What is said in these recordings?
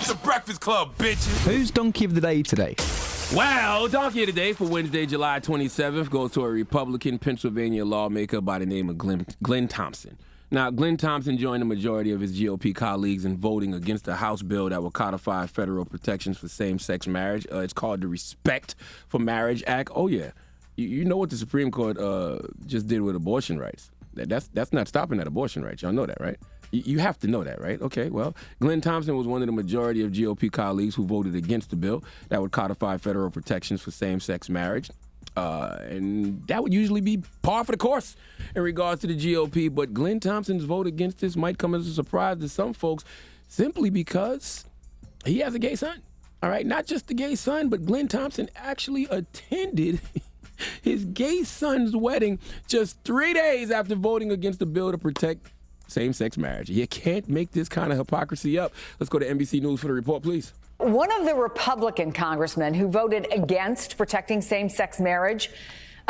It's the Breakfast Club, bitches. Who's Donkey of the Day today? Well, Donkey of the Day for Wednesday, July 27th goes to a Republican Pennsylvania lawmaker by the name of Glenn Thompson. Now, Glenn Thompson joined the majority of his GOP colleagues in voting against a House bill that will codify federal protections for same-sex marriage. It's called the Respect for Marriage Act. Oh, yeah. You know what the Supreme Court just did with abortion rights. That's not stopping at abortion rights. Y'all know that, right? You have to know that, right? Okay, well, Glenn Thompson was one of the majority of GOP colleagues who voted against the bill that would codify federal protections for same-sex marriage. And that would usually be par for the course in regards to the GOP. But Glenn Thompson's vote against this might come as a surprise to some folks simply because he has a gay son. All right, not just the gay son, but Glenn Thompson actually attended his gay son's wedding just 3 days after voting against the bill to protect same-sex marriage. You can't make this kind of hypocrisy up. Let's go to NBC News for the report, please. One of the Republican congressmen who voted against protecting same-sex marriage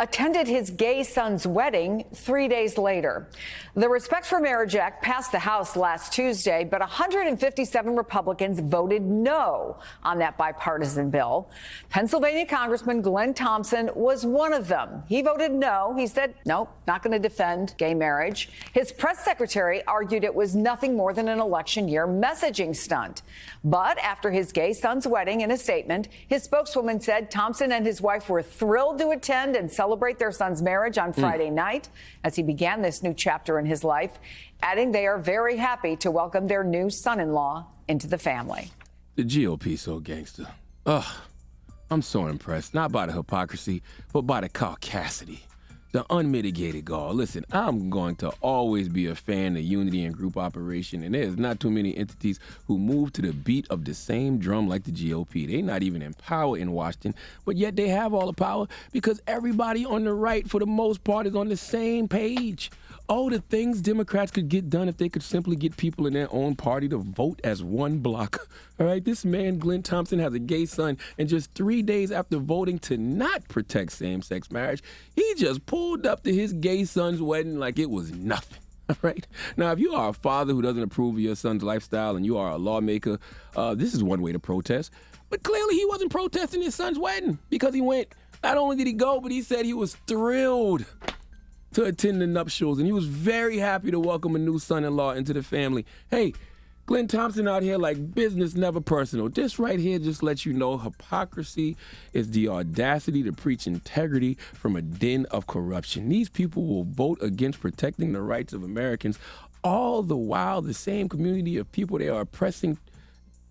attended his gay son's wedding 3 days later. The Respect for Marriage Act passed the House last Tuesday, but 157 Republicans voted no on that bipartisan bill. Pennsylvania Congressman Glenn Thompson was one of them. He voted no. He said, no, not going to defend gay marriage. His press secretary argued it was nothing more than an election year messaging stunt. But after his gay son's wedding, in a statement, his spokeswoman said Thompson and his wife were thrilled to attend and celebrate their son's marriage on Friday night as he began this new chapter in his life, adding they are very happy to welcome their new son-in-law into the family. The GOP so gangster. Ugh, I'm so impressed, not by the hypocrisy, but by the caucasity, the unmitigated gall. Listen, I'm going to always be a fan of unity and group operation, and there's not too many entities who move to the beat of the same drum like the GOP. They're not even in power in Washington, but yet they have all the power because everybody on the right, for the most part, is on the same page. Oh, the things Democrats could get done if they could simply get people in their own party to vote as one block. All right, this man, Glenn Thompson, has a gay son, and just 3 days after voting to not protect same-sex marriage, he just pulled up to his gay son's wedding like it was nothing. All right. Now, if you are a father who doesn't approve of your son's lifestyle and you are a lawmaker, this is one way to protest. But clearly he wasn't protesting his son's wedding because he went. Not only did he go, but he said he was thrilled to attend the nuptials, and he was very happy to welcome a new son-in-law into the family. Hey, Glenn Thompson out here like business, never personal. This right here just lets you know hypocrisy is the audacity to preach integrity from a den of corruption. These people will vote against protecting the rights of Americans, all the while the same community of people they are oppressing,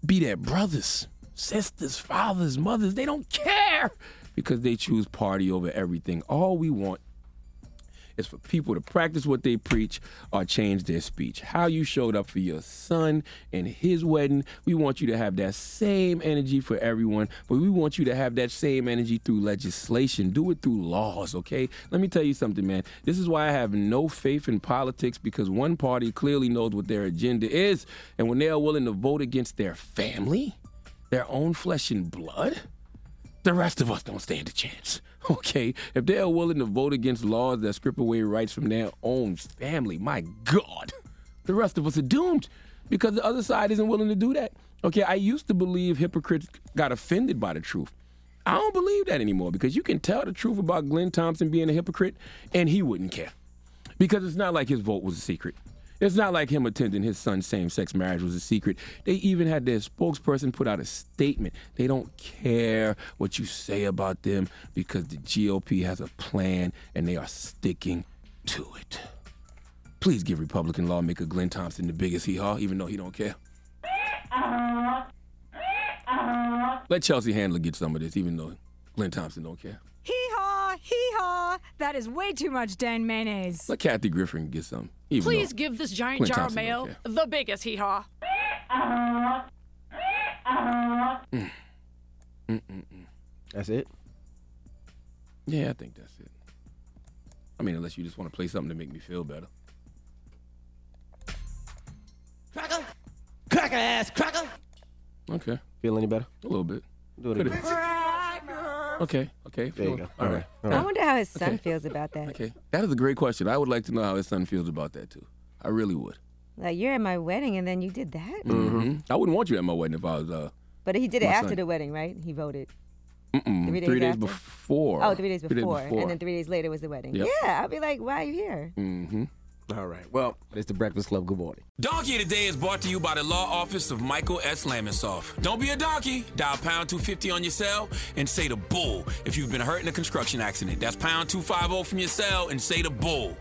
be their brothers, sisters, fathers, mothers, they don't care because they choose party over everything. All we want is for people to practice what they preach or change their speech. How you showed up for your son and his wedding, we want you to have that same energy for everyone, but we want you to have that same energy through legislation. Do it through laws, okay? Let me tell you something, man. This is why I have no faith in politics, because one party clearly knows what their agenda is, and when they are willing to vote against their family, their own flesh and blood, the rest of us don't stand a chance. Okay, if they are willing to vote against laws that strip away rights from their own family, my God, the rest of us are doomed because the other side isn't willing to do that. Okay, I used to believe hypocrites got offended by the truth. I don't believe that anymore because you can tell the truth about Glenn Thompson being a hypocrite and he wouldn't care because it's not like his vote was a secret. It's not like him attending his son's same-sex marriage was a secret. They even had their spokesperson put out a statement. They don't care what you say about them because the GOP has a plan and they are sticking to it. Please give Republican lawmaker Glenn Thompson the biggest hee-haw, even though he don't care. Let Chelsea Handler get some of this, even though Glenn Thompson don't care. Hee-haw, hee-haw. That is way too much Dan mayonnaise. Let Kathy Griffin get some. Please give this giant Glenn jar Thompson of mayo the biggest hee-haw. That's it? Yeah, I think that's it. I mean, unless you just want to play something to make me feel better. Cracker! Cracker ass cracker! Okay. Feel any better? A little bit. Do it again. Okay. There you go. All right. I wonder how his son feels about that. Okay. That is a great question. I would like to know how his son feels about that, too. I really would. Like, you're at my wedding and then you did that? I wouldn't want you at my wedding if I was. But he did it my after son. the wedding, right? He voted. 3 days after? before. Oh, 3 days before. And then 3 days later was the wedding. Yep. Yeah, I'll be like, why are you here? All right. Well, it's the Breakfast Club. Good morning. Donkey of the Day is brought to you by the law office of Michael S. Lamonsoff. Don't be a donkey. Dial pound 250 on your cell and say the bull if you've been hurt in a construction accident. That's pound 250 from your cell and say the bull.